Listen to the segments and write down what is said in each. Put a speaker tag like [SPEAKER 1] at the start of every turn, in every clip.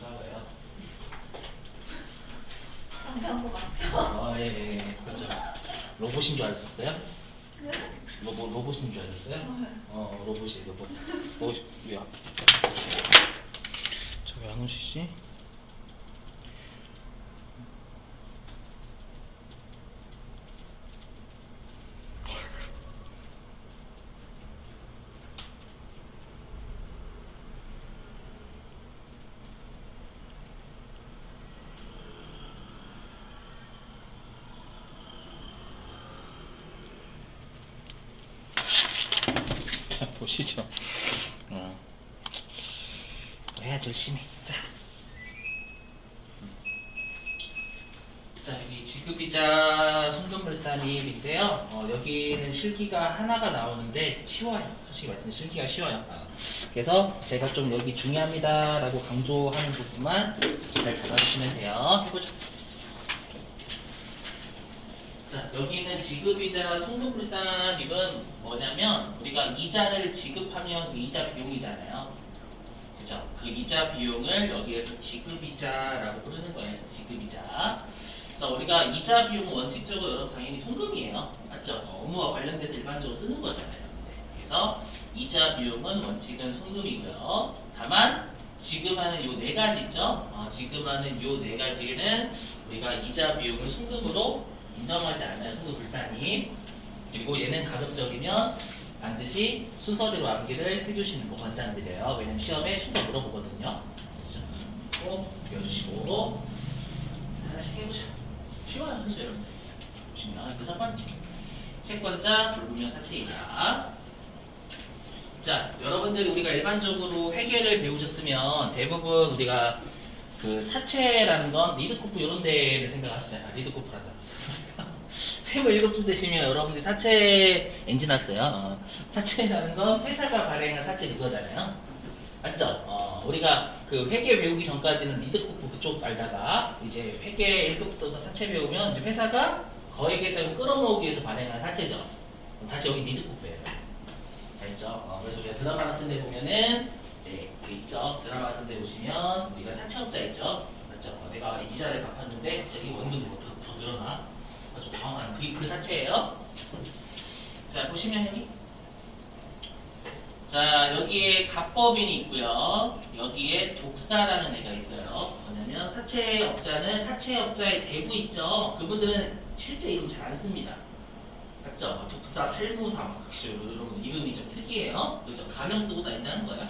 [SPEAKER 1] 반가워요.
[SPEAKER 2] 안 배운 거 맞죠?
[SPEAKER 1] 예, 예, 그렇죠. 로봇인 줄 아셨어요?
[SPEAKER 2] 네?
[SPEAKER 1] 로봇인 줄 아셨어요? 로봇이에요, 로봇. 왜요? 저기 안 오시지? 자, 보시죠. 해야죠, 열심히. 자, 여기 지급이자 송금물산입인데요. 여기는 실기가 하나가 나오는데 쉬워요. 솔직히 말씀 실기가 쉬워요. 그래서 제가 좀 여기 중요합니다라고 강조하는 부분만 잘 잡아주시면 돼요. 해보죠. 자, 여기는 지급이자 송금불산입은 뭐냐면 우리가 이자를 지급하면 그 이자 비용이잖아요. 그죠? 그 이자 비용을 여기에서 지급이자라고 부르는 거예요. 지급이자. 그래서 우리가 이자 비용은 원칙적으로 여러분 당연히 송금이에요. 맞죠? 업무와 관련돼서 일반적으로 쓰는 거잖아요. 네. 그래서 이자 비용은 원칙은 송금이고요. 다만 지급하는 요 네 가지 있죠? 지급하는 요 네 가지는 우리가 이자 비용을 송금으로 인정하지 않아요. 송금불산이. 그리고 얘는 가급적이면 반드시 순서대로 암기를 해주시는 거 권장드려요. 왜냐면 시험에 순서 물어보거든요. 꼭 배워주시고 하나씩 해보죠. 쉬워요, 그죠 여러분? 보시면 첫 번째 채권자, 불분명 사채이자. 자, 여러분들이 우리가 일반적으로 회계를 배우셨으면 대부분 우리가 그 사채라는 건 리드코프 이런 데를 생각하시잖아요. 리드코프라죠. 세무 1급쯤 되시면 여러분들이 사채 엔진 왔어요. 사채라는 건 회사가 발행한 사채 그거잖아요. 맞죠? 우리가 그 회계 배우기 전까지는 리드코프 그쪽 알다가 이제 회계 1급부터 사채 배우면 이제 회사가 거액계좌를 끌어모으기 위해서 발행한 사채죠. 다시 여기 리드코프예요. 알죠? 그래서 우리가 드라마 같은 데 보면은 네, 그 있죠. 드라마 같은 데 보시면 우리가 사채업자 있죠. 맞죠? 내가 이자를 갚았는데 갑자기 원금이 더 늘어나. 좀 당황한 그 사채예요. 자, 보시면 여기. 자, 여기에 갑법인이 있고요. 여기에 독사라는 애가 있어요. 뭐냐면 사채업자는 사채업자의 대부 있죠. 그분들은 실제 이름 잘 안 씁니다. 맞죠? 독사, 살무사, 이런 이름이 좀 특이해요. 그죠? 가명 쓰고 다닌다는 거예요.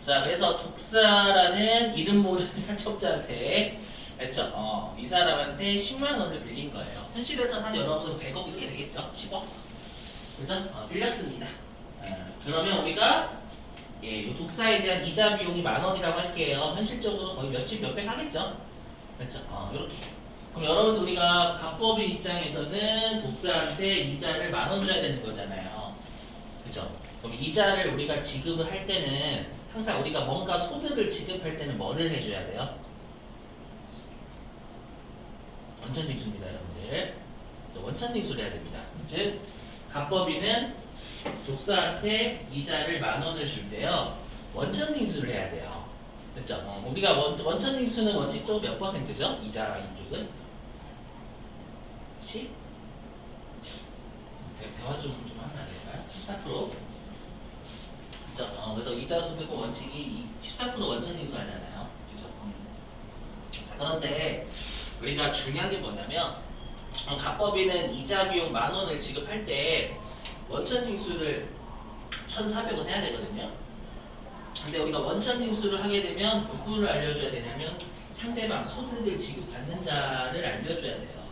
[SPEAKER 1] 자, 그래서 독사라는 이름 모르는 사채업자한테 했죠. 이 사람한테 10만 원을 빌린 거예요. 현실에서는 한 여러분은 100억 이렇게 되겠죠? 10억. 그죠? 빌렸습니다. 그러면 우리가 이 독사에 대한 이자 비용이 10,000원이라고 할게요. 현실적으로 거의 몇십, 몇백 하겠죠? 그렇죠? 이렇게. 그럼 여러분들 우리가 갑법인 입장에서는 독사한테 이자를 10,000원 줘야 되는 거잖아요. 그죠? 그럼 이자를 우리가 지급을 할 때는 항상 우리가 뭔가 소득을 지급할 때는 뭐를 해줘야 돼요? 원천징수입니다, 여러분들. 원천징수를 해야 됩니다. 즉, 갑법인은 독사한테 이자를 10,000원을 줄 때요, 원천징수를 해야 돼요. 그렇죠? 우리가 원천징수는 원칙적으로 몇 %죠? 이자 인쪽은 10? 대화 좀 하면 안 될까요? 14%. 그렇죠? 그래서 이자 소득은 원칙이 14% 원천징수 하잖아요. 그렇죠? 그런데 우리가 중요한 게 뭐냐면 갑법인은 이자 비용 10,000원을 지급할 때 원천징수를 1,400원 해야 되거든요. 근데 우리가 원천징수를 하게 되면 누구를 알려줘야 되냐면 상대방 소득을 지급받는 자를 알려줘야 돼요.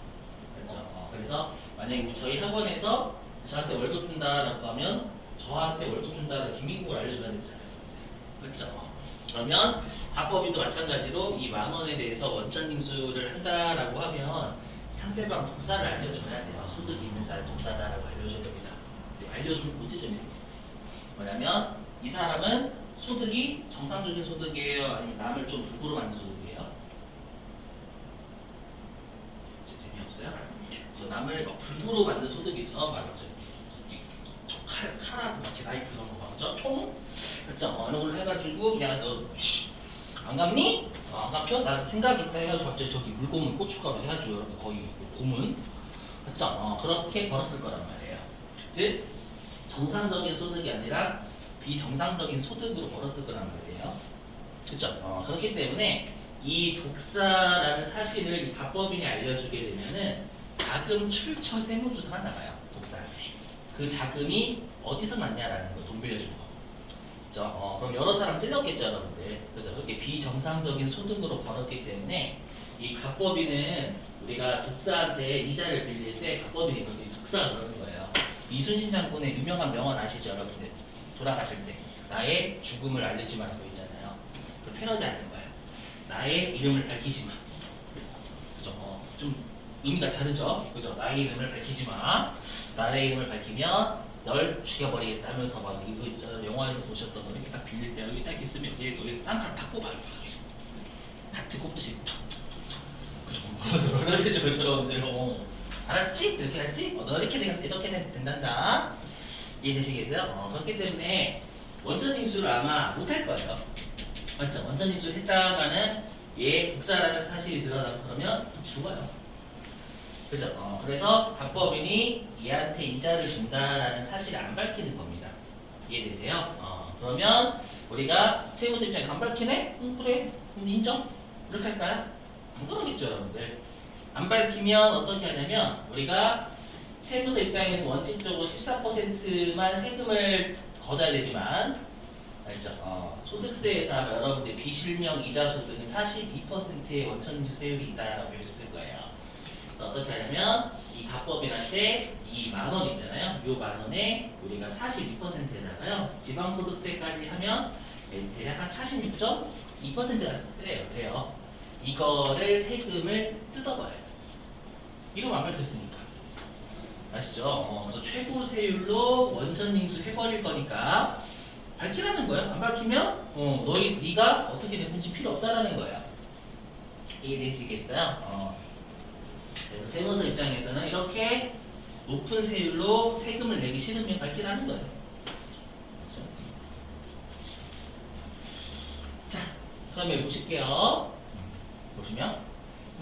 [SPEAKER 1] 그렇죠? 그래서 만약에 저희 학원에서 저한테 월급 준다라고 하면 저한테 월급 준다라고 김민국을 알려줘야 되잖아요. 그렇죠? 그러면 갑법인도 마찬가지로 이 10,000원에 대해서 원천징수를 한다라고 하면 상대방 독사를 알려줘야 돼요. 소득이 있는 사람 독사다라고 알려줘야 됩니다. 알려주면 문제점이 생겨요. 뭐냐면 이 사람은 소득이 정상적인 소득이에요? 아니면 남을 좀 불구로 만든 소득이에요? 재미없어요? 남을 불구로 만든 소득이죠. 말하죠. 칼하고 이렇게 나이프 이런 거 맞죠? 총? 그죠? 이런 걸로 해가지고 그냥 안 감니? 안 감혀? 나 생각이 있다 해가지고 갑자기 저기 물고문 고춧가루 해가지고 여러분 거의 고문 그죠? 그렇게 벌었을 거란 말이에요. 즉 정상적인 소득이 아니라 비정상적인 소득으로 벌었을 거란 말이에요. 그죠? 그렇기 때문에 이 독사라는 사실을 이 밥법인이 알려주게 되면은 자금 출처 세무조사가 나가요. 독사한테. 그 자금이 어디서 났냐라는 거, 돈 빌려준 거. 그죠? 그럼 여러 사람 찔렀겠죠, 여러분들. 그죠? 그렇게 비정상적인 소득으로 벌었기 때문에 이 밥법인은 우리가 독사한테 이자를 빌릴 때 밥법인이 그렇게 독사가 그러는 거예요. 이순신 장군의 유명한 명언 아시죠, 여러분들? 돌아가실 때 나의 죽음을 알리지 말고 있잖아요. 그 패러디 하는 거예요. 나의 이름을 밝히지 마. 그죠? 좀 의미가 다르죠? 그죠? 나의 이름을 밝히지 마. 나의 이름을 밝히면 널 죽여버리겠다 하면서 막 이거 있잖아. 영화에서 보셨던 거 이렇게 딱 빌릴 때 여기 딱 있으면 여기 쌍칼 딱 꼽아요. 다트 꼽듯이 그죠? 그렇게 저러는데 알았지? 이렇게 알지? 너 이렇게 된단다. 이해되시겠어요? 그렇기 때문에 원천인수를 아마 못할 거예요. 맞죠? 원천인수를 했다가는 얘 독사라는 사실이 드러나고 그러면 죽어요. 그죠? 그래서 밥법인이 얘한테 이자를 준다라는 사실을 안 밝히는 겁니다. 이해되세요? 그러면 우리가 세무서 입장에 안 밝히네? 그래. 그럼 인정? 이렇게 할까요? 안 그러겠죠, 여러분들. 안 밝히면 어떻게 하냐면 우리가 세무서 입장에서 원칙적으로 14%만 세금을 걷어야 되지만 알죠? 소득세에서 아마 여러분들 비실명 이자 소득은 42%의 원천인수세율이 있다라고 배웠을 거예요. 그래서 어떻게 하냐면 이 밥법인한테 이 만 원 있잖아요. 요 만 원에 우리가 42%에다가요. 지방소득세까지 하면 대략 한 46.2%가 돼요. 이거를 세금을 뜯어버려요. 이거 안 밝혔으니까. 아시죠? 그래서 최고 세율로 원천징수 해버릴 거니까 밝히라는 거예요. 안 밝히면 네가 어떻게 됐는지 필요 없다라는 거예요. 이해되시겠어요? 그래서 세무서 입장에서는 이렇게 높은 세율로 세금을 내기 싫으면 밝히라는 거예요. 그렇죠? 자, 그러면 보실게요. 보시면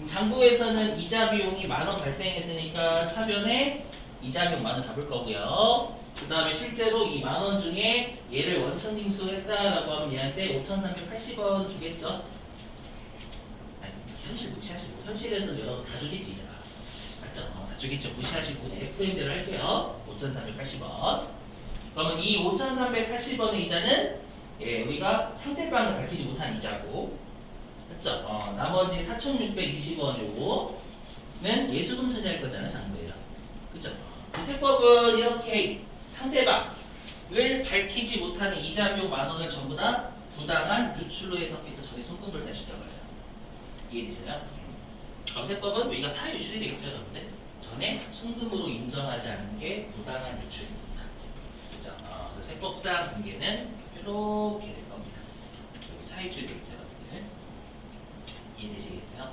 [SPEAKER 1] 장부에서는 이자 비용이 10,000원 발생했으니까 차변에 이자 비용 10,000원 잡을 거고요. 그 다음에 실제로 이 10,000원 중에 얘를 원천징수했다라고 하면 얘한테 5,380원 주겠죠? 아니, 현실 무시하시고 현실에서 여러분 다 주겠지 이자. 맞죠? 다 주겠죠. 무시하시고 FM대로 할게요. 5,380원. 그러면 이 5,380원의 이자는 우리가 상대방을 밝히지 못한 이자고 그쵸? 나머지 4,620원 요거는 예수금 처리할 거잖아요, 장부에서. 그쵸? 그 세법은 이렇게 상대방을 밝히지 못하는 이자 비용 10,000원을 전부 다 부당한 유출로 해석해서 저희 송금을 다시 들어가요. 이해되세요? 그럼 세법은 여기가 사유 유출이 되겠죠, 여러분들? 전에 송금으로 인정하지 않는 게 부당한 유출입니다. 그죠? 그 세법상 관계는 이렇게 될 겁니다. 여기 사유 유출이 되겠죠, 여러분들? 이해되시겠어요?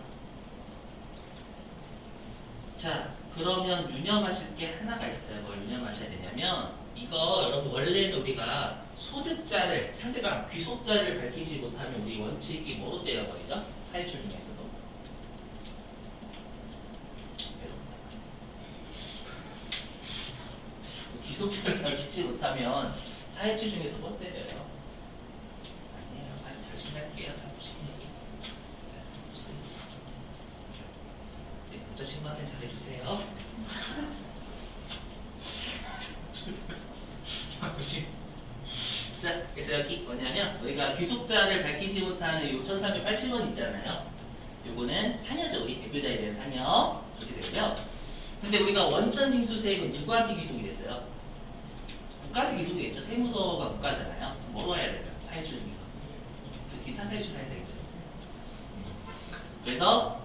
[SPEAKER 1] 자, 그러면 유념하실 게 하나가 있어요. 뭘 유념하셔야 되냐면 이거 여러분 원래는 우리가 소득자를 상대방 귀속자를 밝히지 못하면 우리 원칙이 뭐로 때려버리죠? 사유출 중에서도 귀속자를 밝히지 못하면 사유출 중에서 뭐 때려요? 아니에요. 잘 생각해요. 잘 보시면 여자친구한테 잘해주세요. 자, 그래서 여기 뭐냐면 우리가 귀속자를 밝히지 못하는 6,380원 있잖아요. 요거는 상여죠. 우리 대표자에 대한 상여. 이렇게 되고요. 근데 우리가 원천징수세액은 누구한테 귀속이 됐어요? 국가한테 귀속이 됐죠. 세무서가 국가잖아요. 뭐로 해야 될까? 사유출 중에서. 기타 사유출 해야 되겠죠. 그래서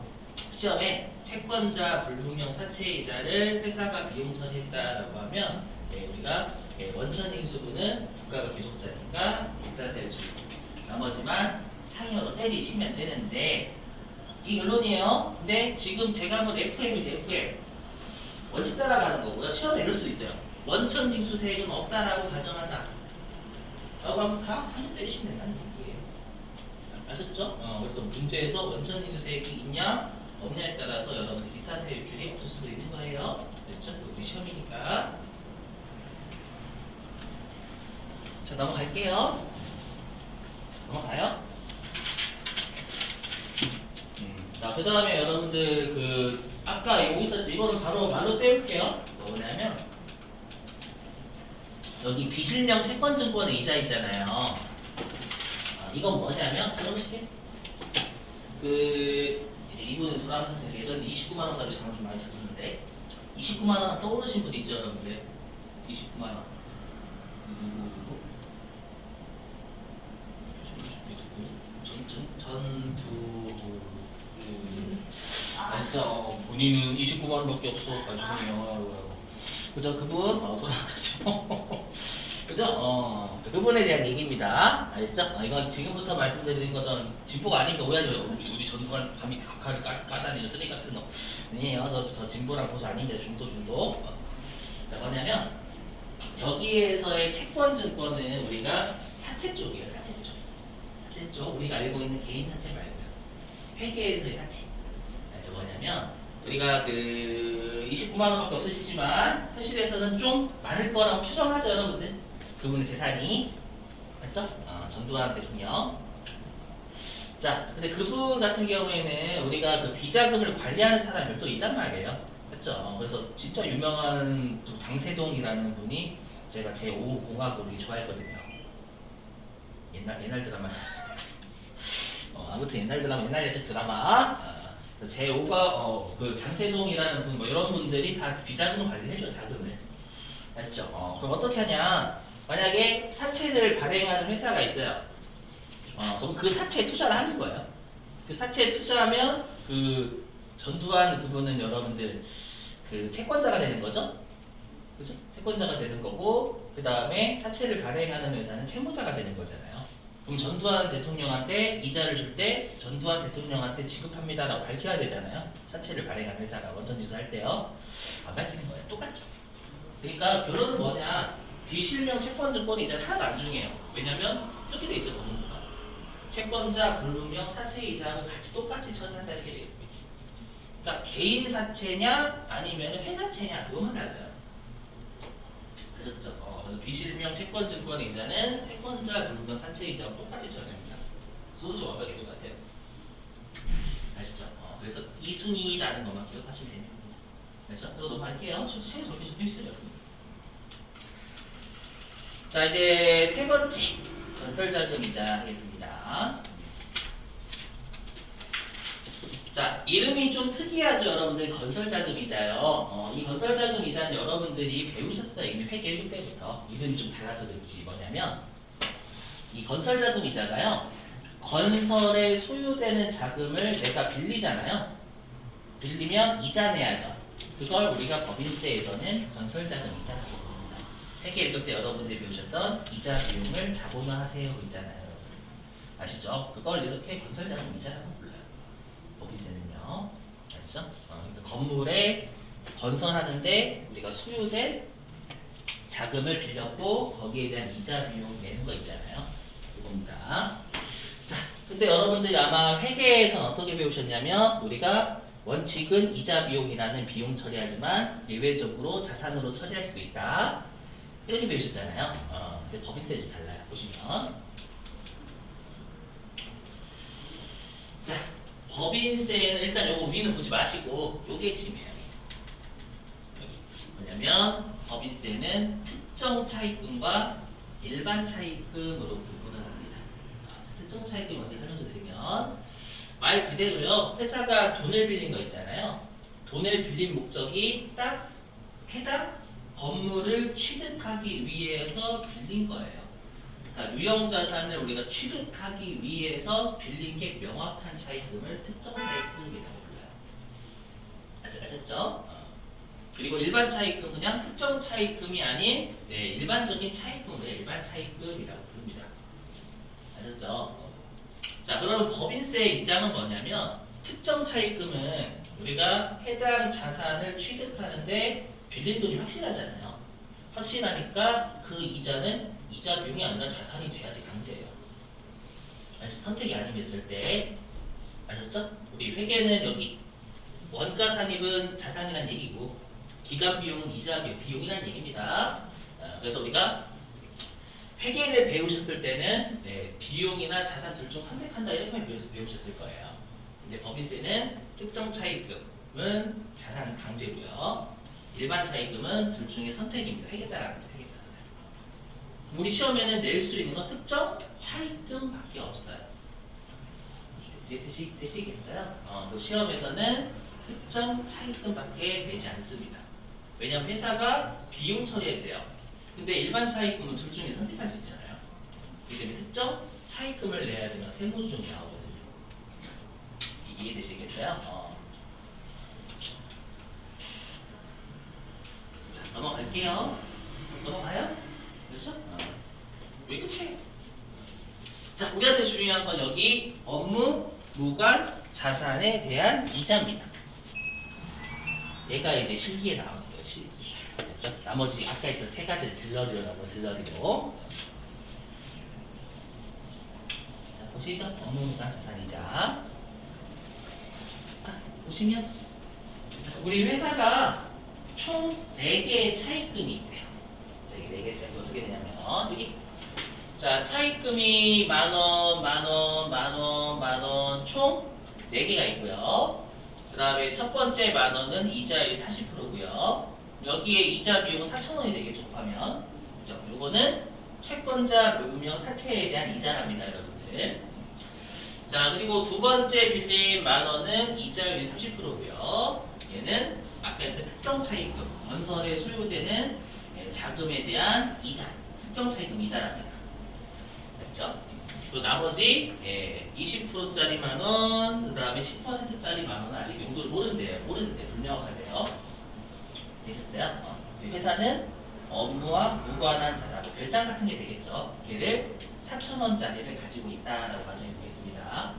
[SPEAKER 1] 시험에 채권자 불분명 사채이자를 회사가 비용 처리했다라고 하면 우리가 원천징수분은 국가가 귀속자니까 기타세율 나머지만 상여로 때리시면 되는데 이 결론이에요. 근데 지금 제가 한번 FM이죠. FM 원칙 따라가는 거고요. 시험에 이럴 수도 있어요. 원천 징수세액은 없다라고 가정한다. 라고 하면 각 3점 때리시면 된다는 얘기예요. 아셨죠? 그래서 문제에서 원천 징수세액이 있냐 없냐에 따라서 여러분들 기타 세율줄이 없을 수도 있는 거예요. 됐죠? 우리 시험이니까. 자, 넘어갈게요. 넘어가요. 자, 그 다음에 여러분들 아까 이거 있었죠? 이거는 바로 말로 떼울게요. 뭐냐면 여기 비실명 채권증권의 이자 있잖아요. 이건 뭐냐면 들어보실게. 이제 이분은 돌아가셨으니까 예전에 29만 원까지 장을 좀 많이 쳤었는데 29만 원 떠오르신 분 있죠, 여러분들? 29만 원. 누구? 전두 본인은 29만 원밖에 없어. 죄송해요. 그죠? 그분 돌아가죠. 그죠? 그분에 대한 얘기입니다. 알겠죠? 이건 지금부터 말씀드리는 거 전 진보가 아닌 거 오해하지 마요. 우리 전두환 감히 각하를 까다니는 쓰레기 같은 거. 아니에요. 저 진보랑 보수 아닌데 중도. 자, 뭐냐면 여기에서의 채권증권은 우리가 사채 쪽이에요. 사채 쪽. 우리가 알고 있는 개인 사채 말고요. 회계에서의 사채. 자, 뭐냐면 우리가 29만 원밖에 없으시지만 현실에서는 좀 많을 거라고 추정하죠, 여러분들. 그분의 재산이 맞죠? 전두환 대통령. 자, 근데 그분 같은 경우에는 우리가 그 비자금을 관리하는 사람이 또 있단 말이에요. 그렇죠? 그래서 진짜 유명한 장세동이라는 분이 제가 제5공화국 되게 좋아했거든요. 옛날 드라마. 아무튼 옛날 드라마, 옛날 예전 드라마. 제5가 그 장세동이라는 분, 뭐 이런 분들이 다 비자금을 관리해줘요, 자금을. 알죠? 그럼 어떻게 하냐? 만약에 사채를 발행하는 회사가 있어요. 그럼 그 사채에 투자를 하는 거예요. 그 사채에 투자하면 그 전두환 그분은 여러분들 그 채권자가 되는 거죠. 그죠? 채권자가 되는 거고, 그 다음에 사채를 발행하는 회사는 채무자가 되는 거잖아요. 그럼 전두환 대통령한테 이자를 줄 때 전두환 대통령한테 지급합니다라고 밝혀야 되잖아요. 사채를 발행한 회사가 원천징수 할 때요. 안 밝히는 거예요. 똑같죠. 그러니까 결론은 뭐냐? 비실명 채권증권이 이제 하나도 안 중요해요. 왜냐면 이렇게 돼 있어요. 법문가. 채권자, 불문명, 사채이자하고 같이 똑같이 처리한다 이렇게 돼 있습니다. 그러니까 개인 사채냐 아니면 회사채냐 그것만 달라요. 아셨죠? 그래서 비실명 채권증권 이자는 채권자, 불문명, 사채이자와 똑같이 처리합니다. 소득 완벽히 똑같아요. 아시죠? 그래서 이 순위라는 것만 기억하시면 됩니다. 그래서 이거 넘어갈게요. 책에 저렇게 적혀있어요. 자, 이제 세 번째 건설자금이자 하겠습니다. 자, 이름이 좀 특이하죠, 여러분들. 건설자금이자요. 이 건설자금이자는 여러분들이 배우셨어요. 이미 회계 1급 때부터. 이름이 좀 달라서 그렇지. 뭐냐면 이 건설자금이자가요. 건설에 소요되는 자금을 내가 빌리잖아요. 빌리면 이자 내야죠. 그걸 우리가 법인세에서는 건설자금이자라고 부릅니다. 회계 1급 때 여러분들이 배우셨던 이자 비용을 자본화하세요 있잖아요. 아시죠? 그걸 이렇게 건설자금이자라고 불러요. 법인세는요. 아시죠? 그러니까 건물에 건설하는데 우리가 소요된 자금을 빌렸고 거기에 대한 이자 비용 내는 거 있잖아요. 이겁니다. 자, 근데 여러분들이 아마 회계에서는 어떻게 배우셨냐면 우리가 원칙은 이자 비용이라는 비용 처리하지만 예외적으로 자산으로 처리할 수도 있다. 이렇게 배우셨잖아요. 근데 법인세 좀 달라요. 보시면. 자, 법인세는 일단 요거 위는 보지 마시고 요게 중요해요. 여기. 뭐냐면 법인세는 특정 차입금과 일반 차입금으로 구분을 합니다. 특정 차입금 먼저 설명드리면 말 그대로요. 회사가 돈을 빌린 거 있잖아요. 돈을 빌린 목적이 딱 해당 건물을 취득하기 위해서 빌린 거예요. 그러니까 유형자산을 우리가 취득하기 위해서 빌린 게 명확한 차입금을 특정 차입금이라고 불러요. 아셨죠? 그리고 일반 차입금 그냥 특정 차입금이 아닌 일반적인 차입금을 일반 차입금이라고 부릅니다. 아셨죠? 자, 그러면 법인세 입장은 뭐냐면 특정 차입금은 우리가 해당 자산을 취득하는데 빌린 돈이 확실하잖아요. 확실하니까 그 이자는 이자 비용이 아니라 자산이 돼야지 강제예요. 그래서 선택이 아니면 절대. 아셨죠? 우리 회계는 여기 원가 산입은 자산이란 얘기고 기간 비용은 이자 비용이란 얘기입니다. 그래서 우리가 회계를 배우셨을 때는 비용이나 자산 둘 중 선택한다 이렇게 배우셨을 거예요. 근데 법인세는 특정 차입금은 자산 강제고요. 일반 차입금은 둘 중에 선택입니다. 회계 따라합니다. 회계 따라. 우리 시험에는 낼 수 있는 건 특정 차입금밖에 없어요. 되시겠어요? 그 시험에서는 특정 차입금밖에 내지 않습니다. 왜냐하면 회사가 비용 처리해야 돼요. 근데 일반 차입금은 둘 중에 선택할 수 있잖아요. 그렇기 때문에 특정 차입금을 내야지만 세무조정이 나오거든요. 이해되시겠어요? 자, 넘어갈게요. 넘어가요? 그렇죠? 왜 끝이에요? 자, 우리한테 중요한 건 여기 업무, 무관, 자산에 대한 이자입니다. 얘가 이제 실기에 나오는 거예요. 실기. 그렇죠? 나머지 아까 했던 세 가지를 들러리로. 자, 보시죠. 업무, 무관, 자산이자. 자, 보시면 우리 회사가 총 4개의 차입금이 있대요. 자, 이 4개의 차입금 어떻게 되냐면 여기 자, 차입금이 만원, 총 4개가 있고요. 그 다음에 첫 번째 만원은 이자율이 40%고요. 여기에 이자 비용은 4,000원이 되겠죠, 곱하면. 그죠? 요거는 채권자 묘부명 사채에 대한 이자랍니다, 여러분들. 자, 그리고 두 번째 빌린 만원은 이자율이 30%고요. 얘는 아까 했던 특정 차입금, 건설에 소요되는 자금에 대한 이자, 특정 차입금 이자랍니다. 그렇죠? 또 나머지 20%짜리 만원, 그 다음에 10%짜리 만원은 아직 용도를 모르는데 불명확하대요. 되셨어요? 회사는 업무와 무관한 자산, 별장 같은 게 되겠죠. 걔를 4,000원짜리를 가지고 있다라고 가정해 보겠습니다.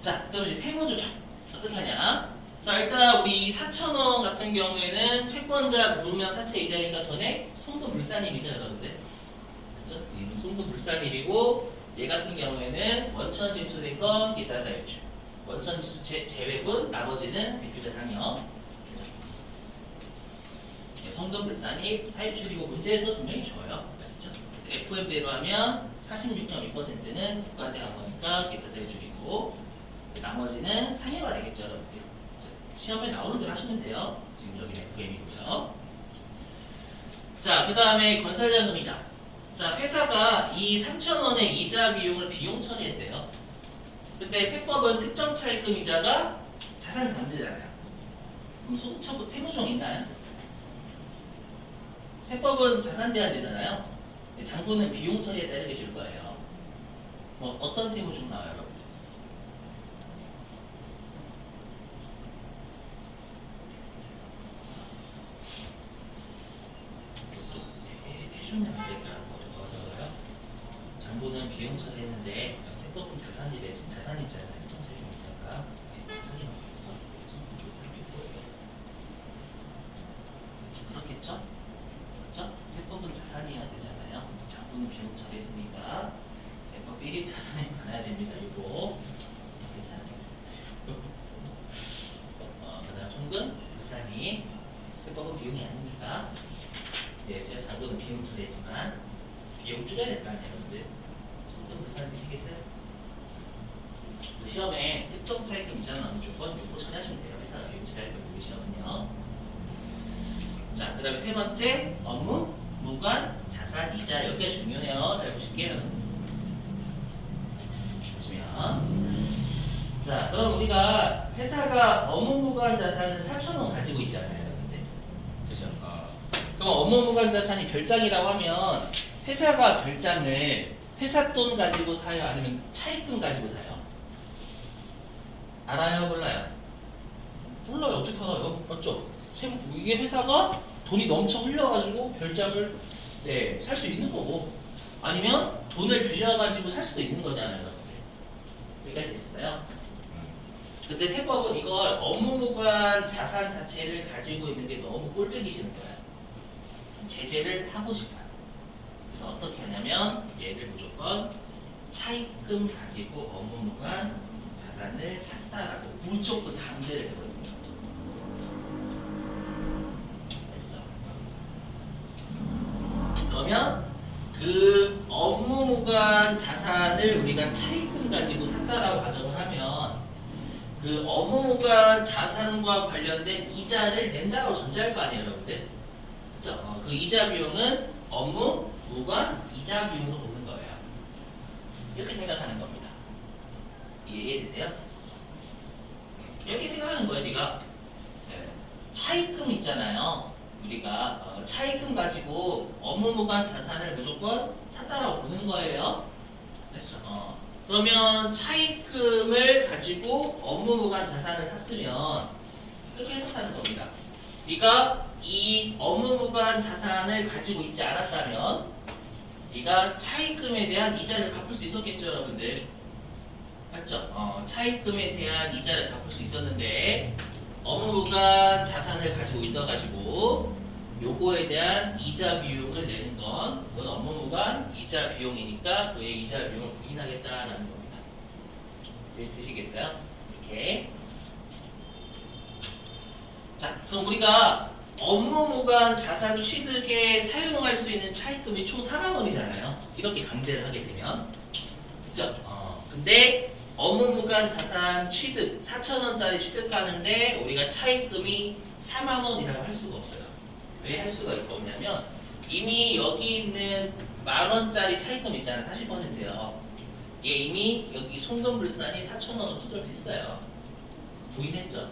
[SPEAKER 1] 자, 그럼 이제 세무조정 어떻게 하냐? 자, 일단 우리 4,000원 같은 경우에는 채권자 무르면 사채 이자니까 전에 송금불산입이죠, 여러분들. 그렇죠? 송금불산입이고 얘 같은 경우에는 원천 진수된 건 기타 사유출. 원천 진수 제외분 나머지는 대표자산이요. 송금불산입 사유출이고 문제에서 분명히 줘요. 그렇죠? 그래서 FM대로 하면 46.2%는 국가대 한 거니까 기타 사유출이고 나머지는 상해가 되겠죠, 여러분들. 시험에 나오는 대로 하시면 돼요. 지금 여기 FM이고요. 자, 그 다음에 건설자금이자. 자, 회사가 이 3,000원의 이자 비용을 비용 처리했대요. 그때 세법은 특정 차입금 이자가 자산 강제잖아요. 그럼 소득처분 세무조정 있나요? 세법은 자산 대환되잖아요. 장부는 비용 처리했다 이렇게 줄 거예요. 뭐 어떤 세무조정 나와요, 여러분? 해주면 안 될까요? 어려워요. 장부는 비용 처리했는데 세법은 자산입자잖아요. 정책임자가 그렇겠죠? 그렇죠? 세법은 자산이어야 되잖아요. 장부는 비용 처리했으니까 세법 1일 자산에 많아야 됩니다. 이거 괜찮아요. 그다음 송금 불산이 세법은 비용이 아니니까. 네, 제가 장부는 비용 처리했지만 비용 줄여야 될 거 아니에요, 여러분들. 송금 불산 되시겠어요? 시험에 특정 차입금 이자 나오는 조건 요거 처리하시면 돼요. 회사가 비용 처리할 거 보기 시험은요. 자, 그 다음에 세 번째 업무, 무관, 자산, 이자. 여기가 중요해요. 잘 보실게요. 보시면 자, 그럼 우리가 회사가 업무, 무관, 자산을 4,000원 가지고 있잖아요. 여러분들. 그죠? 그럼 업무, 무관, 자산이 별장이라고 하면 회사가 별장을 회사 돈 가지고 사요? 아니면 차입금 가지고 사요? 알아요? 몰라요? 몰라요. 어떻게 알아요? 맞죠? 이게 회사가 돈이 넘쳐 흘려가지고 별장을 살 수 있는 거고 아니면 돈을 빌려가지고 살 수도 있는 거잖아요. 여기까지 되셨어요? 근데 세법은 이걸 업무무관 자산 자체를 가지고 있는 게 너무 꼴보기 싫은 거야. 제재를 하고 싶어요. 그래서 어떻게 하냐면 얘를 무조건 차입금 가지고 업무무관 자산을 샀다라고 무조건 강제를 해버립니다. 아시죠? 그러면 그 업무무관 자산을 우리가 차입금 가지고 샀다라고 가정을 하면 그 업무무관 자산과 관련된 이자를 낸다고 전제할 거 아니에요, 여러분들? 그죠? 그 이자 비용은 업무무관 이자 비용으로 보는 거예요. 이렇게 생각하는 겁니다. 이해되세요? 이렇게 생각하는 거예요, 네가. 네. 차입금 있잖아요. 우리가 차입금 가지고 업무무관 자산을 무조건 샀다라고 보는 거예요. 그렇죠? 그러면 차입금을 가지고 업무무관 자산을 샀으면 이렇게 해석하는 겁니다. 네가 이 업무무관 자산을 가지고 있지 않았다면 네가 차입금에 대한 이자를 갚을 수 있었겠죠, 여러분들? 맞죠? 차입금에 대한 이자를 갚을 수 있었는데 업무무관 자산을 가지고 있어가지고 요거에 대한 이자 비용을 내는 건 그건 업무무관 이자 비용이니까 그의 이자 비용을 부인하겠다라는 겁니다. 되시겠어요? 이렇게. 자, 그럼 우리가 업무무관 자산 취득에 사용할 수 있는 차입금이 총 4만 원이잖아요. 이렇게 강제를 하게 되면. 그죠? 근데 업무무관 자산 취득 4,000원짜리 취득하는데 우리가 차입금이 4만 원이라고 할 수가 없어요. 왜 할 수가 없냐면 이미 여기 있는 10,000원짜리 차입금 있잖아요. 40%요. 얘 이미 여기 송금불산이 4,000원으로 투자했어요. 부인했죠.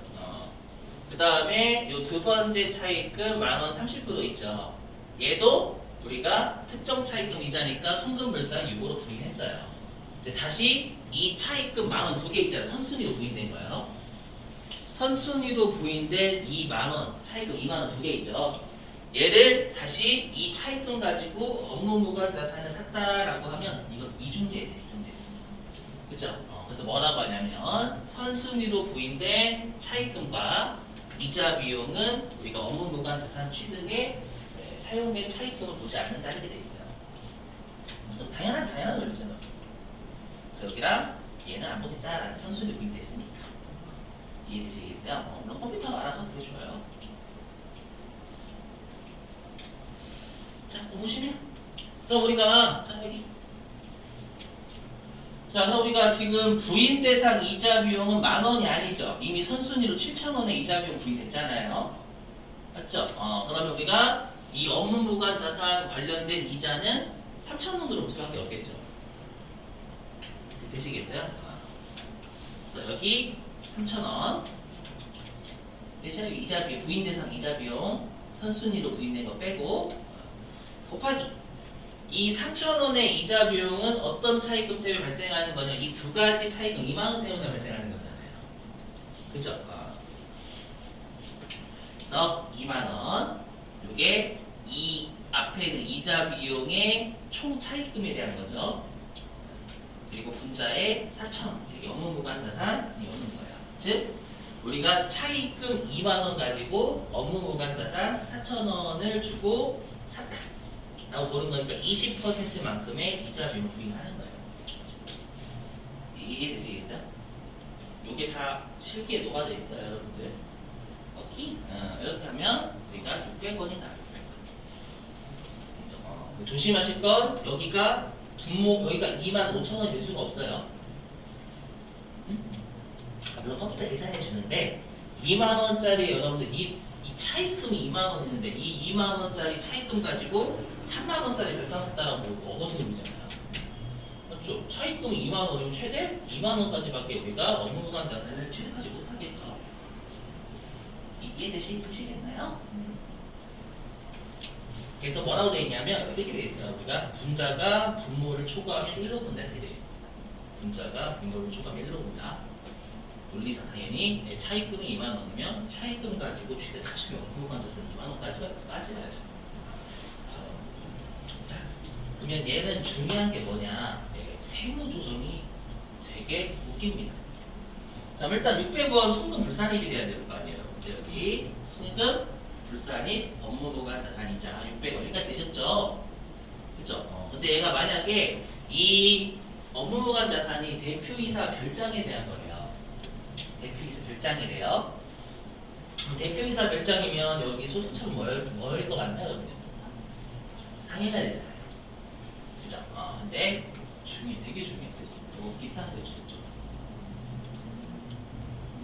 [SPEAKER 1] 그 다음에 요 두 번째 차입금 10,000원 30% 있죠. 얘도 우리가 특정 차입금 이자니까 송금불산 6으로 부인했어요. 다시 이 차입금 10,000원 두 개 있잖아요. 선순위로 부인된 거예요. 선순위로 부인된 이 10,000원 차입금 20,000원 두 개 있죠. 얘를 다시 이 차입금 가지고 업무무관 자산을 샀다라고 하면 이건 이중제죠. 이중제. 그죠? 그래서 뭐라고 하냐면 선순위로 부인된 차입금과 이자 비용은 우리가 업무무관 자산 취득에 사용된 차입금을 보지 않는다 이렇게 돼 있어요. 그래서 당연한 논리잖아. 여기랑 얘는 안 보겠다라는 선순위 부인됐으니까 이해되시겠어요? 물론 컴퓨터가 알아서 보여줘요. 자, 보시면 그럼 우리가 자 여기 그럼 우리가 지금 부인 대상 이자 비용은 10,000원이 아니죠. 이미 선순위로 7,000원의 이자 비용 부인됐잖아요. 맞죠? 그러면 우리가 이 업무무관 자산 관련된 이자는 3,000원으로 볼 수밖에 없겠죠. 되시겠어요? 그래서 여기 3,000원 대신 이자 비용, 부인 대상 이자 비용 선순위로 부인된 거 빼고 곱하기 이 3,000원의 이자 비용은 어떤 차입금 때문에 발생하는 거냐? 이 두 가지 차입금 20,000원 때문에 발생하는 거잖아요. 그죠? 그래서 20,000원 이게 이 앞에 있는 이자 비용의 총 차입금에 대한 거죠. 그리고 분자에 4,000원 이렇게 업무무관 자산이 오는 거예요. 즉 우리가 차입금 20,000원 가지고 업무무관 자산 4,000원을 주고 샀다 라고 보는 거니까 20%만큼의 이자 비용 부인하는 거예요. 이게 되시겠어요? 이게 다 실기에 녹아져 있어요, 여러분들. 오케이? 이렇게 하면 우리가 600원이 나와요. 600원. 조심하실 건 여기가 여기가 25,000원이 될 수가 없어요. 물론 컴퓨터 계산해 주는데 20,000원짜리 여러분들 이 차입금이 20,000원 있는데 이 20,000원짜리 차입금 가지고 30,000원짜리 별장 샀다라고 어거지 놈이잖아요. 맞죠? 차입금이 20,000원이면 최대 20,000원까지밖에 우리가 업무무관 자산을 취득하지 못하겠죠. 이해되시겠나요? 그래서 뭐라고 되어 있냐면 이렇게 되어 있어요. 우리가 분자가 분모를 초과하면 1로 본다 이렇게 되어 있습니다. 분자가 분모를 초과하면 1로 본다. 논리상 당연히 차입금이 20,000원이면 차입금 가지고 취득하시면 업무무관 자산 20,000원까지 빠져야죠. 자, 그러면 얘는 중요한 게 뭐냐? 세무 조정이 되게 웃깁니다. 자, 일단 600원 송금 불산입이 돼야 될 거 아니에요. 이제 여기 송금 불산입 업무노가 자산이자 600원. 여기까지 되셨죠? 그죠? 근데 얘가 만약에 이 업무노가 자산이 대표이사 별장에 대한 거예요. 대표이사 별장이래요. 대표이사 별장이면 여기 소득처럼 뭐일 것 같나요? 여러분? 상해가 되잖아요. 그죠? 근데 되게 중요해. 그죠? 기타 사유출이죠.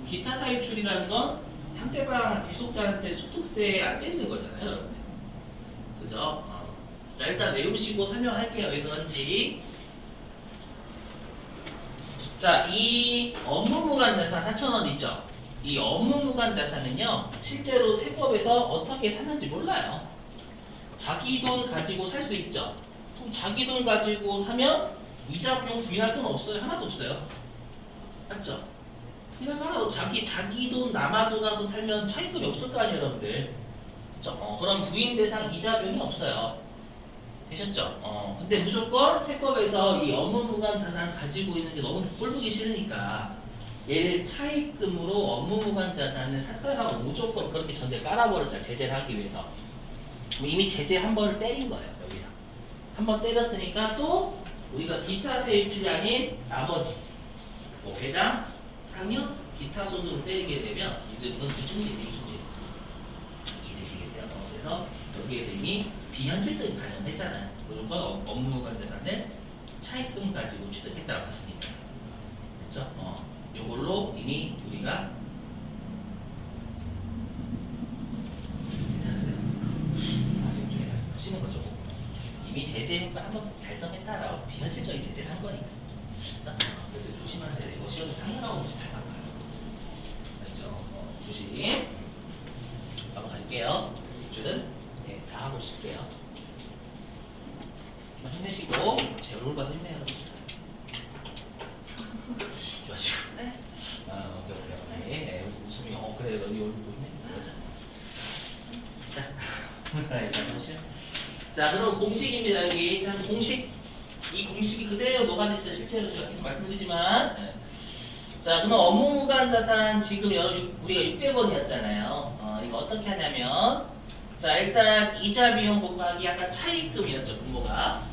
[SPEAKER 1] 기타 사유출이라는 건 상대방 귀속자한테 소득세 안 때리는 거잖아요, 여러분. 그죠? 자, 일단 외우시고 설명할게요. 왜 그런지. 자, 이 업무무관 자산 4,000원 있죠? 이 업무무관 자산은요, 실제로 세법에서 어떻게 사는지 몰라요. 자기 돈 가지고 살 수 있죠? 그럼 자기 돈 가지고 사면 이자 비용 부인할 돈 없어요? 하나도 없어요. 맞죠? 그냥 하나도 자기 돈 남아도 나서 살면 차익금이 없을 거 아니에요, 여러분들. 그렇죠? 그럼 부인 대상 이자 비용이 없어요. 되셨죠? 근데 무조건 세법에서 이 업무무관 자산 가지고 있는 게 너무 꼴보기 싫으니까 얘를 차익금으로 업무무관 자산을 삭감하고 무조건 그렇게 전제 깔아버렸죠. 제재를 하기 위해서. 이미 제재 한 번을 때린 거예요. 여기서 한 번 때렸으니까 또 우리가 기타 세입출이 아닌 나머지 뭐 배당, 상여, 기타 손으로 때리게 되면 이건 이중제죠. 이해되시겠어요? 그래서 여기에서 이미 비현실적인 가정을 했잖아요. 무조건 업무무관 자산을 차익금 가지고 취득했다고 봤습니다. 그렇죠? 요걸로 이미 우리가 보시는 거죠. 이미 제재 효과 한번 달성했다라고 비현실적인 제재를 한 거니까. 그래서 조심하셔야 되고 시험에 상해 나오면 진짜 잘 나가요. 아시죠? 조심. 넘어갈게요. 입줄은 네, 다 하고 싶게요. 힘내시고 제 얼굴 봐서 힘내요. 좋아지고.
[SPEAKER 2] 네.
[SPEAKER 1] 오케이. 네, 웃음이 그래 너희 얼굴 보이네. 자, 그럼 공식입니다. 여기 자, 공식. 이 공식이 그대로 녹아져 있어요. 실제로 제가 계속 말씀드리지만. 자, 그럼 업무무관 자산 지금 우리가 600원이었잖아요. 이거 어떻게 하냐면, 자, 일단 이자 비용 곱하기 약간 차익금이었죠, 분모가.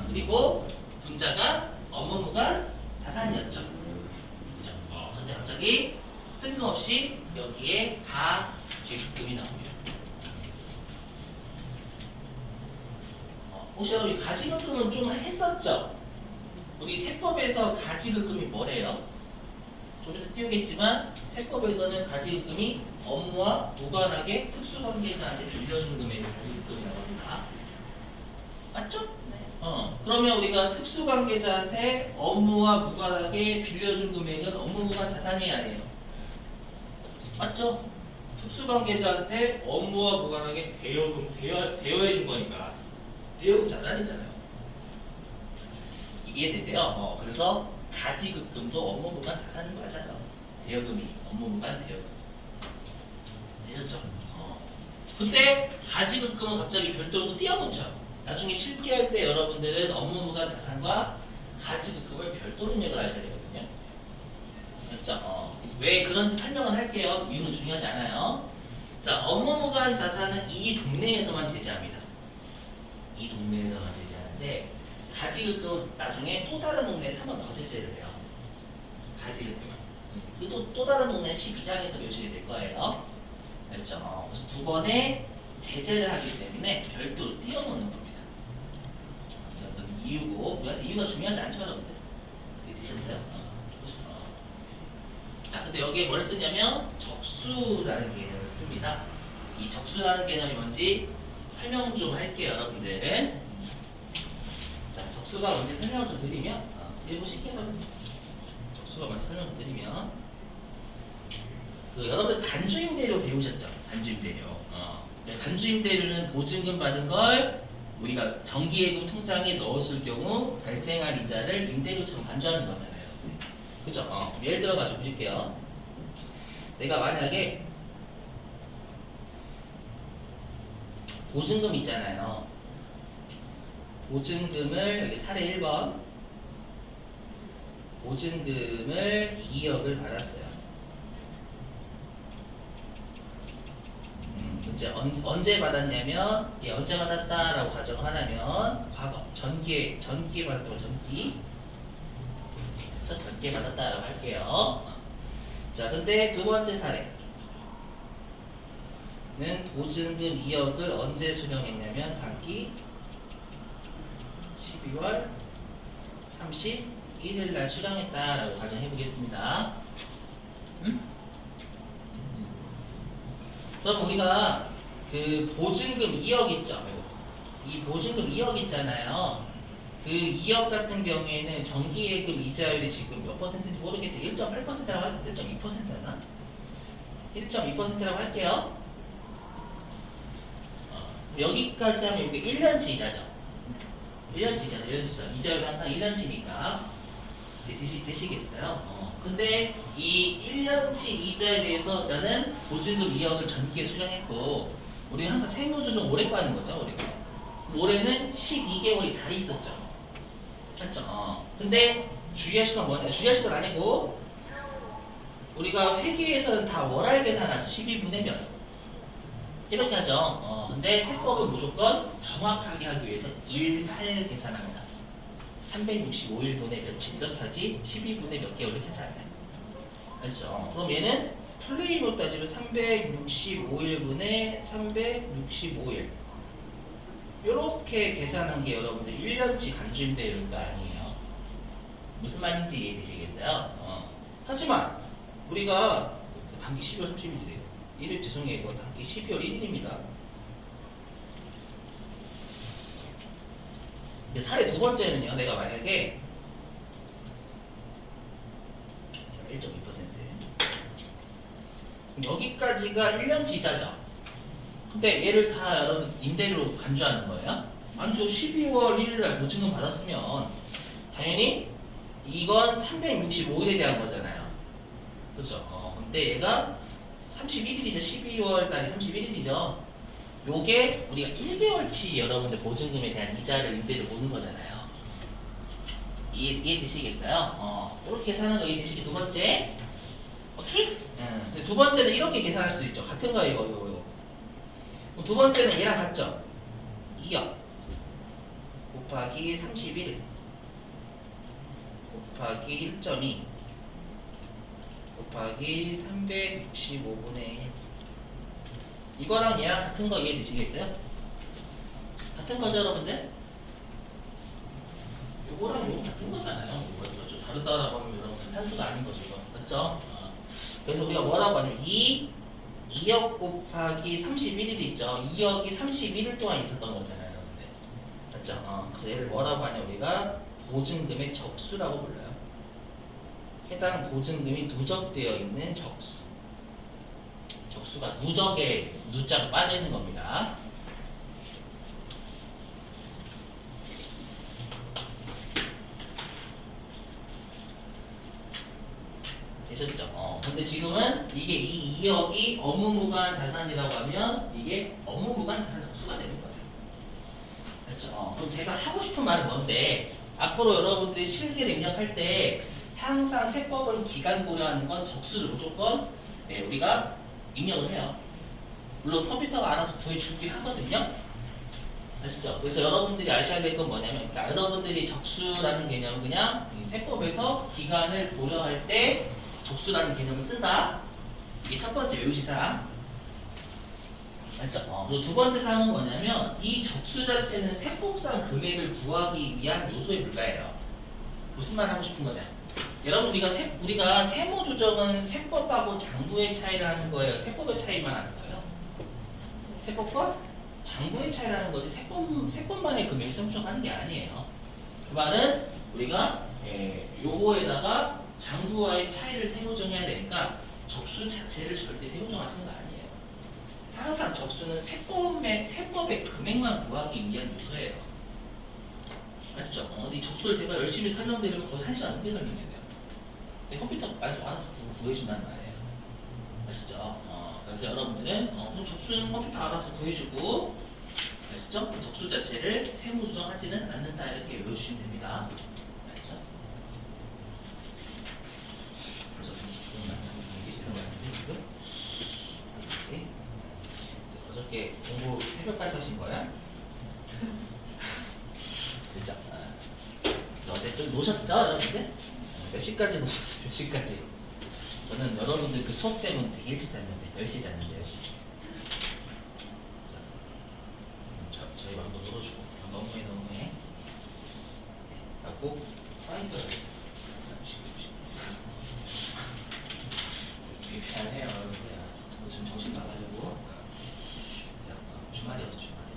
[SPEAKER 1] 그리고 분자가 업무무관 자산이었죠. 그죠? 근데 갑자기 뜬금없이 여기에 가지급금이 나옵니다. 혹시 여러분 가지급금은 좀 했었죠? 우리 세법에서 가지급금이 뭐래요? 좀 이따 띄우겠지만 세법에서는 가지급금이 업무와 무관하게 특수관계자한테 빌려준 금액을 가지급금이라고 합니다. 맞죠?
[SPEAKER 2] 네.
[SPEAKER 1] 그러면 우리가 특수관계자한테 업무와 무관하게 빌려준 금액은 업무무관 자산이 아니에요. 맞죠? 특수관계자한테 업무와 무관하게 대여해준 거니까 대여금 자산이잖아요. 이해되세요? 그래서 가지급금도 업무무관 자산인 거 맞아요. 대여금이 업무무관 대여금. 되셨죠? 근데 가지급금은 갑자기 별도로 또 띄워놓죠. 나중에 실기할 때 여러분들은 업무무관 자산과 가지급금을 별도로 입력을 하셔야 되거든요. 그렇죠? 왜 그런지 설명을 할게요. 이유는 중요하지 않아요. 자, 업무무관 자산은 이 동네에서만 제재합니다. 이 동네에서만 제재하는데 가지급금은 나중에 또 다른 동네에서 한 번 더 제재를 해요. 가지급금은. 그리고 또 다른 동네 12장에서 묘실이 될 거예요. 그렇죠? 그래서 두 번의 제재를 하기 때문에 별도로 띄워놓는 겁니다. 이유고, 우리한테 이유가 중요하지 않죠, 여러분들? 되셨어요? 자, 근데 여기에 뭘 쓰냐면 적수라는 개념을 씁니다. 이 적수라는 개념이 뭔지 설명 좀 할게요, 여러분들. 자, 적수가 뭔지 설명을 좀 드리면, 해보실게요, 여러분. 적수가 뭔지 설명 좀 드리면, 여러분들 간주임대료 배우셨죠? 간주임대료. 간주임대료는 보증금 받은 걸 우리가 정기예금 통장에 넣었을 경우 발생할 이자를 임대료처럼 간주하는 거잖아요. 그죠? 예를 들어가지고 보실게요. 내가 만약에 보증금 있잖아요. 보증금을 여기 사례 1번 보증금을 2억을 받았어요. 이제 언제 받았냐면, 언제 받았다라고 가정하냐면 과거 전기에 받았다고 전기. 그래서 전기에 받았다라고 할게요. 자, 근데 두 번째 사례는 보증금 2억을 언제 수령했냐면 당기 12월 31일 날 수령했다라고 가정해 보겠습니다. 그럼 우리가 그 보증금 2억 있죠? 이 보증금 2억 있잖아요. 그 2억 같은 경우에는 정기예금 이자율이 지금 몇 퍼센트인지 모르겠는데 1.8%라고 할 1.2%였나? 1.2%라고 할게요. 여기까지 하면 이게 1년치 이자죠. 1년치 이자. 이자율이 항상 1년치니까 되시겠어요? 근데 이 1년치 이자에 대해서 나는 보증금 2억을 전기에 수령했고, 우리는 항상 세무조정 올해 거 하는 거죠, 우리가. 올해는 12개월이 다 있었죠. 맞죠? 근데 주의하실 건 뭐냐? 주의하실 건 아니고, 우리가 회계에서는 다 월할 계산하죠. 12분의 몇. 이렇게 하죠. 근데 세법은 무조건 정확하게 하기 위해서 일할 계산합니다. 365일 분의 며칠 이렇게 하지 12분의 몇 개월 이렇게 하지 않아요. 알죠? 그럼 얘는 플레이로 따지면 365일 분의 365일 이렇게 계산한 게 여러분들 1년치 간주임대율 거 아니에요. 무슨 말인지 이해되시겠어요? 하지만 우리가 단기 12월 30일이래요. 1일 죄송해요. 이거 단기 12월 1일입니다. 사례 두 번째는요, 내가 만약에 1.2% 여기까지가 1년치 이자죠. 근데 얘를 다 여러분 임대료로 간주하는 거예요. 아니죠. 12월 1일날 보증금 받았으면 당연히 이건 365일에 대한 거잖아요. 그렇죠? 근데 얘가 31일이죠. 12월 달이 31일이죠. 요게 우리가 1개월치 여러분들 보증금에 대한 이자를 임대를 보는 거잖아요. 이해되시겠어요? 이렇게 계산하는 거 이해되시게 두 번째. 오케이? 근데 두 번째는 이렇게 계산할 수도 있죠. 같은 거 이거. 두 번째는 얘랑 같죠? 2억 곱하기 31 곱하기 1.2 곱하기 365분의 1 이거랑 얘랑 같은 거 이해되시겠어요? 같은 거죠 여러분들? 요거랑 요거 같은 거잖아요. 이거 좀 다르다라고 하면 여러분 산수가 아닌 거죠 이거. 맞죠? 그래서 우리가 뭐라고 하냐면 2억 곱하기 31일 있죠. 2억이 31일 동안 있었던 거잖아요 여러분들. 맞죠? 그래서 얘를 뭐라고 하냐 우리가 보증금의 적수라고 불러요. 해당 보증금이 누적되어 있는 적수. 적수가 누적에 누자가 빠져 있는 겁니다. 되셨죠? 근데 지금은 이게 이 2억이 업무무관 자산이라고 하면 이게 업무무관 자산 적수가 되는 거예요. 그렇죠? 그럼 제가 하고 싶은 말은 뭔데 앞으로 여러분들이 실기를 입력할 때 항상 세법은 기간 고려하는 건 적수를 무조건 우리가 입력을 해요. 물론 컴퓨터가 알아서 구해주긴 하거든요. 아시죠? 그래서 여러분들이 아셔야 될 건 뭐냐면 그러니까 여러분들이 적수라는 개념은 그냥 세법에서 기간을 고려할 때 적수라는 개념을 쓴다. 이게 첫 번째 외우시 사항. 맞죠? 그리고 두 번째 사항은 뭐냐면 이 적수 자체는 세법상 금액을 구하기 위한 요소에 불과해요. 무슨 말 하고 싶은 거냐? 여러분 우리가 세무 조정은 세법하고 장부의 차이를 하는 거예요. 세법의 차이만 하는 거예요. 세법과 장부의 차이라는 거지 세법만의 금액을 세무 조정하는 게 아니에요. 그 말은 우리가 요거에다가 장부와의 차이를 세무정해야 되니까 적수 자체를 절대 세무정하시는 거 아니에요. 항상 적수는 세법의 금액만 구하기 위한 요소예요. 아시죠? 이 적수를 제가 열심히 설명드리면 거의 1시간 넘게 설명해야 돼요. 근데 컴퓨터 알아서 구해준다는 말이에요. 아시죠? 그래서 여러분들은 그럼 적수는 컴퓨터 알아서 구해주고 아시죠? 적수 자체를 세무조정하지는 않는다 이렇게 외워주시면 됩니다. 아시죠? 예, 공부 새벽까지 하신 거야? 그죠? 어제 좀 노셨죠, 여러분들? 몇 시까지 노셨어요? 몇 시까지? 저는 여러분들 그 수업 때문에 되게 일찍 잤는데 10시 잤는데 10시. 저희 마음도 들어주고 너무해. 하고 파이터 되게 피하네요, 여러분들. 저도 지금 정신 나가지고 주말이었죠, 주말에.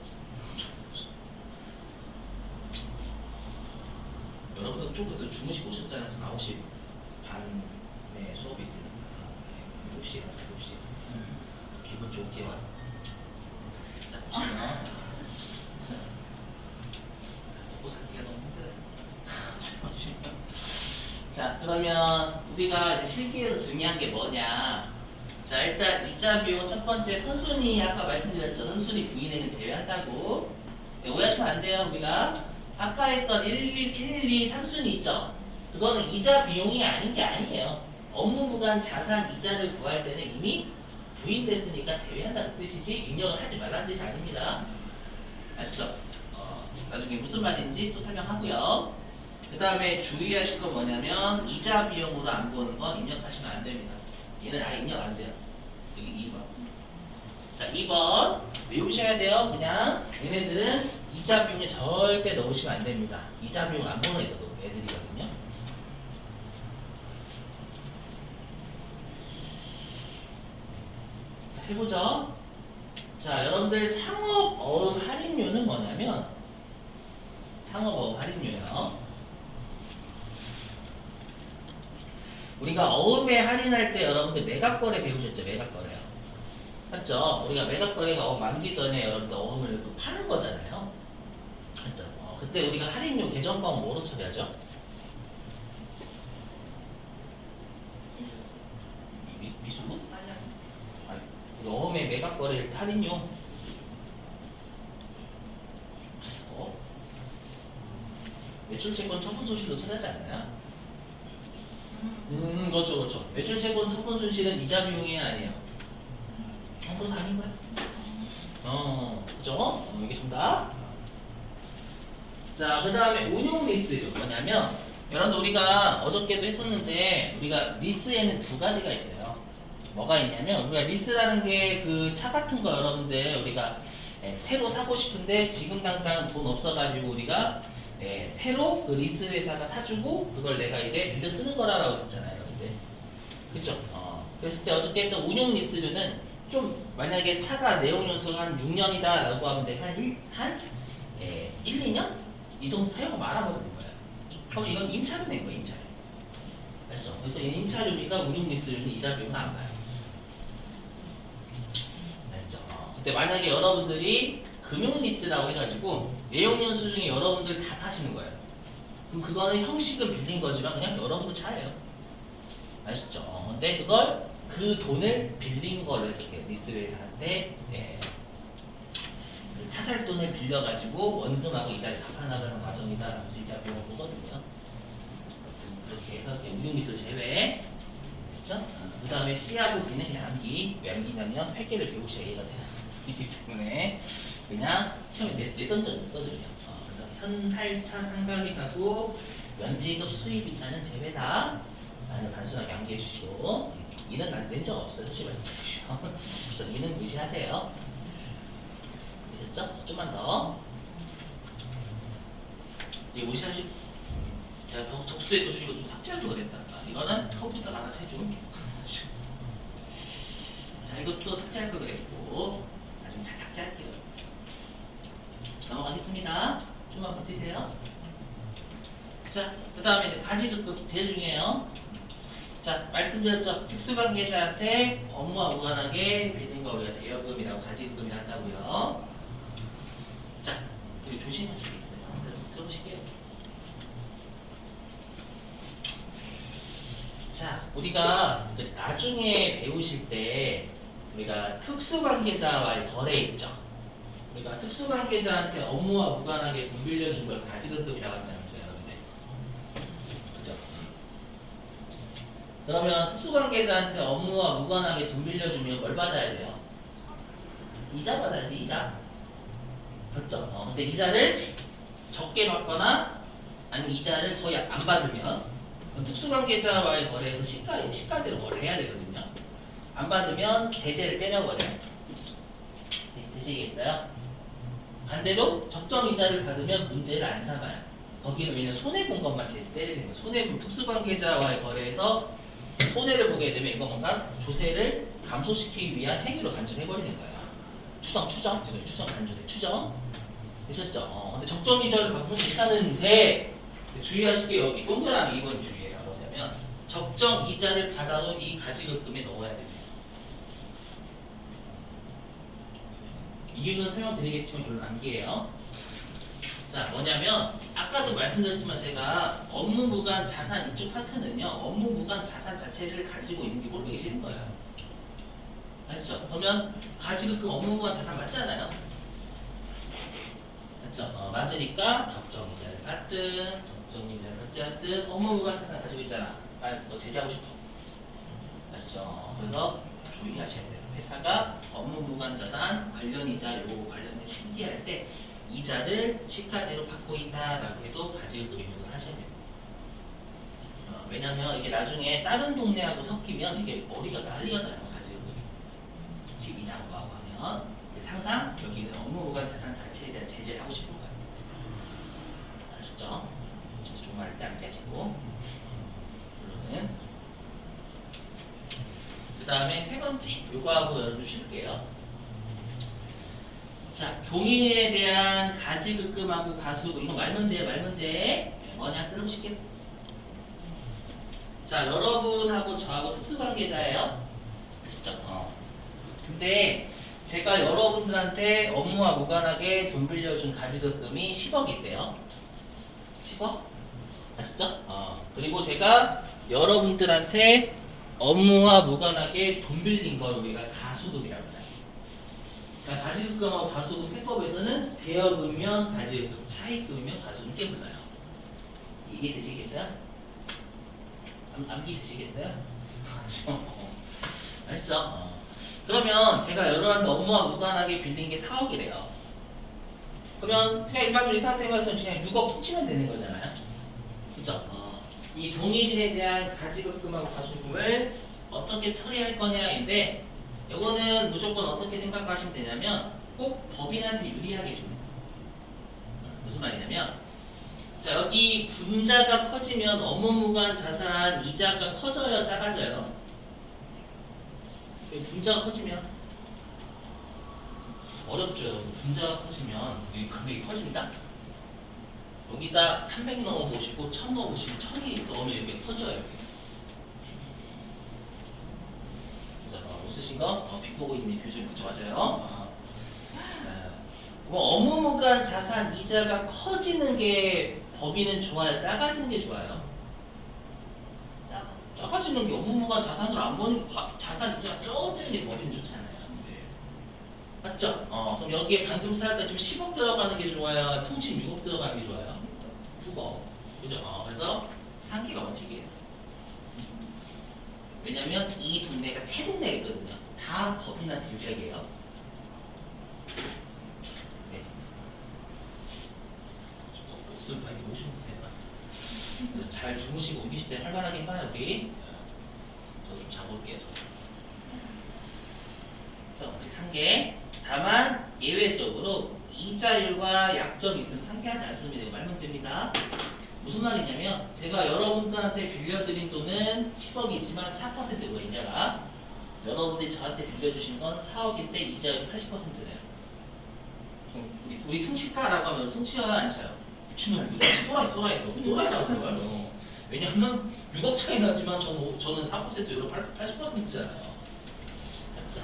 [SPEAKER 1] 여러분들 좀 그래서 주무시고 오셨잖아요. 지금 9시 반에 수업이 있으니까 7시 가서 7시 기분 좋게 와. 자, 보시면 먹고 살기가 너무 힘들어요. 자, 그러면 우리가 이제 실기에서 중요한 게 뭐냐? 자, 일단 이자 비용 첫 번째 선순위 아까 말씀드렸죠. 선순위 부인에는 제외한다고. 네, 오해하시면 안 돼요. 우리가 아까 했던 112, 3순위 있죠? 그거는 이자 비용이 아닌 게 아니에요. 업무 무관 자산 이자를 구할 때는 이미 부인됐으니까 제외한다는 뜻이지 입력을 하지 말라는 뜻이 아닙니다. 아시죠? 나중에 무슨 말인지 또 설명하고요. 그 다음에 주의하실 건 뭐냐면 이자 비용으로 안 보는 건 입력하시면 안 됩니다. 얘는 아예 입력 안 돼요. 여기 2번. 자, 2번 외우셔야 돼요. 그냥 얘네들은 이자 비용에 절대 넣으시면 안 됩니다. 이자 비용 안 보는 애들이거든요. 해보죠. 자, 여러분들 상업어음 할인료는 뭐냐면 상업어음 할인료요. 우리가 어음에 할인할 때 여러분들 매각거래 배우셨죠? 매각거래요. 맞죠? 우리가 매각거래가 어음 만기 전에 여러분들 어음을 또 파는 거잖아요. 맞죠? 그때 우리가 할인료 계정권 뭐로 처리하죠? 미수분? 아니, 우리 어음에 매각거래 할인료. 매출채권 처분손실로 처리하지 않나요? 그렇죠, 그렇죠. 매출채권 처분손실은 이자 비용이 아니에요. 그래서 아닌 거야. 그죠? 이게 정답. 자, 그 다음에 운용 리스료 뭐냐면, 여러분들 우리가 어저께도 했었는데, 우리가 리스에는 두 가지가 있어요. 뭐가 있냐면, 우리가 리스라는 게 그 차 같은 거 여러분들 우리가 새로 사고 싶은데 지금 당장 돈 없어가지고 우리가 새로 그 리스 회사가 사주고 그걸 내가 이제 빌려 쓰는 거라고 했잖아요, 여러분들. 그쵸? 그랬을 때 어저께 했던 운용 리스료는 좀 만약에 차가 내용 연수가 한 6년이다 라고 하면 내가 한 1, 2년? 이 정도 사용을 말아버리는 거예요. 그럼 이건 임차료 낸 거예요, 임차료. 알죠? 그래서 이 임차료비가 운용 리스료는 이자 비용은 안 봐요. 알죠? 근데 만약에 여러분들이 금융 리스라고 해가지고 내용 연수 중에 여러분들 다 타시는 거예요. 그럼 그거는 형식은 빌린 거지만 그냥 여러분들 차예요. 아시죠? 근데 그걸 그 돈을 빌린 걸로 해서 리스 회사한테 그 차살 돈을 빌려가지고 원금하고 이자를 갚아나가는 과정이다라고 이자 비용을 보거든요. 그렇게 해서 운용 리스 제외. 그렇죠? 그 다음에 C하고 B는 그냥 암기. 왜 암기냐면 회계를 배우셔야 이해가 되기 때문에 그냥 시험에 내던 적이 있거든요. 그래서 현할차 상각이 가고 연지급 수입이자는 제외다. 라는 단순하게 암기해 주시고 이는 난 낸 적 없어요. 솔직히 말씀드리죠. 그래서 이는 무시하세요. 되셨죠? 좀만 더. 이 무시하시고 제가 더 적수에 또 주이고 좀 삭제할 걸 그랬다. 이거는 컴퓨터가 알아서 해줘. 자, 이것도 삭제할 걸 그랬고 나중에 잘 삭제할게요. 넘어가겠습니다. 좀만 버티세요. 자, 그 다음에 이제 가지급급 제일 중요해요. 자, 말씀드렸죠. 특수관계자한테 업무와 무관하게 빌린 거 우리가 대여금이라고 가지급금이 한다고요. 자, 그리고 조심하실 게 있어요. 들어보실게요. 자, 우리가 나중에 배우실 때 우리가 특수관계자와의 거래 있죠. 우리가 특수관계자한테 업무와 무관하게 돈 빌려준 걸 가지급금이라고 한다는 거죠, 여러분들. 그죠? 그러면 특수관계자한테 업무와 무관하게 돈 빌려주면 뭘 받아야 돼요? 이자 받아야지 이자. 그렇죠? 근데 이자를 적게 받거나 아니면 이자를 거의 안 받으면 특수관계자와의 거래에서 시가대로 거래해야 되거든요. 안 받으면 제재를 때려버려요. 되시겠어요? 반대로 적정 이자를 받으면 문제를 안 삼아요. 거기는 왜냐면 손해본 것만 제재 때리는 거예요. 손해본 특수관계자와의 거래에서 손해를 보게 되면 이거 뭔가 조세를 감소시키기 위한 행위로 간주해버리는 거예요. 추정, 간주해, 추정. 되셨죠? 근데 적정 이자를 받으면 괜찮은데 주의하실 게 여기 동그라미 이번 주의예요. 뭐냐면 적정 이자를 받아온 이 가지급금에 넣어야 됩니다. 이유는 설명드리겠지만 별로 남기예요. 자, 뭐냐면 아까도 말씀드렸지만 제가 업무무관 자산 이쪽 파트는요. 업무무관 자산 자체를 가지고 있는 게 모르기 싫은 거예요. 아시죠? 그러면 가지급금 업무무관 자산 맞잖아요. 맞죠? 맞으니까 적정 이자를 받든 적정 이자를 받지 않든 업무무관 자산 가지고 있잖아. 너 제재하고 싶어. 아시죠? 그래서 주의하셔야 돼요. 회사가 업무무관 자산 관련 이자 요거 관련해 신기할 때 이자를 시가대로 받고 있다라고 해도 가지급금 입력을 하셔야 돼요. 왜냐면 이게 나중에 다른 동네하고 섞이면 이게 머리가 난리가 나요. 가지급금이 12장부하고 하면 항상 여기는 업무무관 자산 자체에 대한 제재를 하고 싶은 거예요. 아시죠? 정말 딱 빼시고 물론은 그 다음에 세 번째 요거하고 여러분 쉴게요. 자, 동일에 대한 가지급금하고 가수금 이거 말문제예요. 말문제 뭐냐 들어보실게요. 자, 여러분하고 저하고 특수관계자예요. 아시죠? 근데 제가 여러분들한테 업무와 무관하게 돈 빌려준 가지급금이 10억인데요. 10억? 아시죠? 그리고 제가 여러분들한테 업무와 무관하게 돈 빌린 걸 우리가 가수금이라고 해요. 그러니까 가지급금하고 가수금 세법에서는 대여금이면 가지급금, 차익금이면 가수금 이렇게 불러요. 이게 되시겠어요? 암기 되시겠어요? 아시죠? 그러면 제가 여러분한테 업무와 무관하게 빌린 게 4억이래요. 그러면 그냥 일반적으로 일상생활에서는 그냥 6억 퉁치면 되는 거잖아요. 그죠? 이 동일인에 대한 가지급금하고 가수금을 어떻게 처리할 거냐인데 이거는 무조건 어떻게 생각하시면 되냐면 꼭 법인한테 유리하게 줍니다. 무슨 말이냐면 자, 여기 분자가 커지면 업무무관 자산 이자가 커져요, 작아져요? 분자가 커지면 어렵죠. 분자가 커지면 이 금액이 커집니다. 여기다 300 넣어보시고 1000 넣어보시면 1000이 넣으면 이렇게 커져요. 이렇게. 자, 웃으신 거? 빅 보고 있는 표정이 그렇죠? 맞아요. 뭐 업무무관 자산 이자가 커지는 게 법인은 좋아요? 작아지는 게 좋아요? 작아지는 게 업무무관 자산으로 안 버는 자산 이자가 적어지는 게 법인은 좋잖아요. 맞죠? 그럼 여기에 방금 살까 좀 10억 들어가는 게 좋아요? 통신 6억 들어가는 게 좋아요? 9억. 그죠? 그래서 상기가 원칙이에요. 왜냐면 이 동네가 세 동네거든요. 다 법인한테 유리하게 해요. 네. 목소리 많이 오시면 돼요. 잘 주무시고 옮기실 때 활발하게 봐요, 우리. 저 좀 자볼게요, 저. 자, 어떻게 상계. 다만 예외적으로 이자율과 약정이 있으면 상계하지 않습니다. 이거 말문제입니다. 무슨 말이냐면 제가 여러분들한테 빌려드린 돈은 10억이지만 4%고 이자가 여러분들이 저한테 빌려주신 건 4억인데 이자율이 80%래요. 우리 퉁칠까라고 하면 퉁치어요 안 쳐요? 미친놈 이거 또라이라고 그래요. 왜냐면 6억 차이 나지만 저는 4% 유로 80%잖아요. 그래서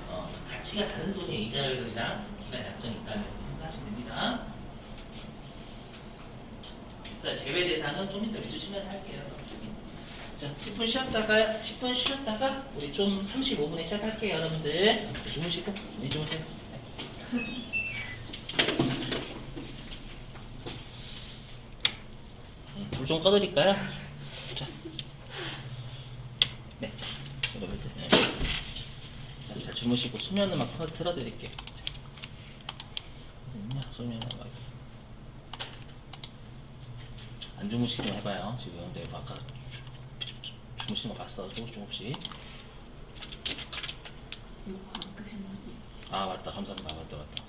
[SPEAKER 1] 가치가 다른 돈이 이자율이랑 기간 약정이 있다는 생각하시면 됩니다. 제외 대상은 좀 이따 믿으시면서 할게요. 자, 10분 쉬었다가 우리 좀 35분에 시작할게요, 여러분들. 주무시고, 네, 주무세요. 불 좀 꺼드릴까요? 자, 네, 여러분들. 자, 주무시고 수면 음악 틀어드릴게요. 안 주무시기만 해봐요. 지금 내가 아까 주무시는 거 봤어. 조금씩.
[SPEAKER 2] 이거 안 끄신 거지?
[SPEAKER 1] 아 맞다. 감사합니다. 맞다.